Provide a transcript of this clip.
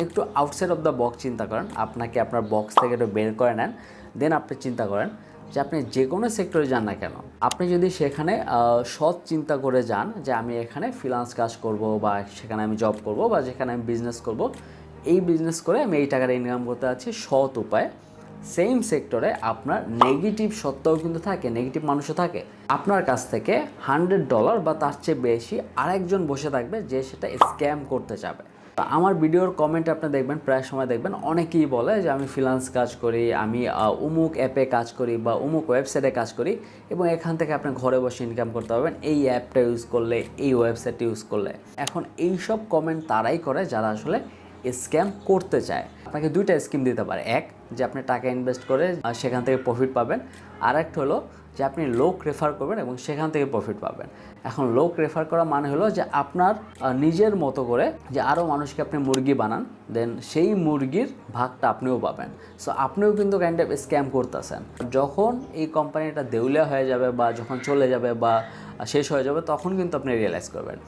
একটু outside of the box চিন্তা করেন, আপনাকে আপনার বক্স থেকে একটু বের করে নেন, দেন আপনি চিন্তা করেন যে আপনি যে কোনো সেক্টরে যান না কেন, আপনি যদি সেখানে সৎ চিন্তা করে যান যে আমি এখানে ফ্রিল্যান্স কাজ করব বা সেখানে আমি জব করব বা যেখানে আমি বিজনেস করব, এই বিজনেস করে আমি এই টাকাটা ইনকাম করতে যাচ্ছি সৎ উপায়ে, সেম সেক্টরে আপনার নেগেটিভ সত্ত্বেও কিন্তু থাকে, নেগেটিভ মানুষও থাকে। আপনার কাছ থেকে $100 বা তার চেয়ে বেশি আরেকজন বসে থাকবে যে সেটা স্ক্যাম করতে চাবে। আমার ভিডিওর কমেন্টে আপনি দেখবেন, প্রায় সময় দেখবেন অনেকেই বলে যে আমি ফ্রিল্যান্স কাজ করি, আমি অমুক অ্যাপে কাজ করি বা অমুক ওয়েবসাইটে কাজ করি এবং এখান থেকে আপনি ঘরে বসে ইনকাম করতে পারবেন এই অ্যাপটা ইউজ করলে, এই ওয়েবসাইটটা ইউজ করলে। এখন এই সব কমেন্ট তারাই করে যারা আসলে স্ক্যাম করতে চায়। আপনাকে দুইটা স্কিম দিতে পারে, এক যে আপনি টাকা ইনভেস্ট করে সেখান থেকে প্রফিট পাবেন, আর একটা হলো যে আপনি লোক রেফার করবেন এবং সেখান থেকে প্রফিট পাবেন। এখন লোক রেফার করা মানে হলো যে আপনার নিজের মতো করে যে আরও মানুষকে আপনি মুরগি বানান, দেন সেই মুরগির ভাগটা আপনিও পাবেন। সো আপনিও কিন্তু কাইন্ড অফ স্ক্যাম করতেছেন। যখন এই কোম্পানিটা দেউলিয়া হয়ে যাবে বা যখন চলে যাবে বা শেষ হয়ে যাবে তখন কিন্তু আপনি রিয়েলাইজ করবেন।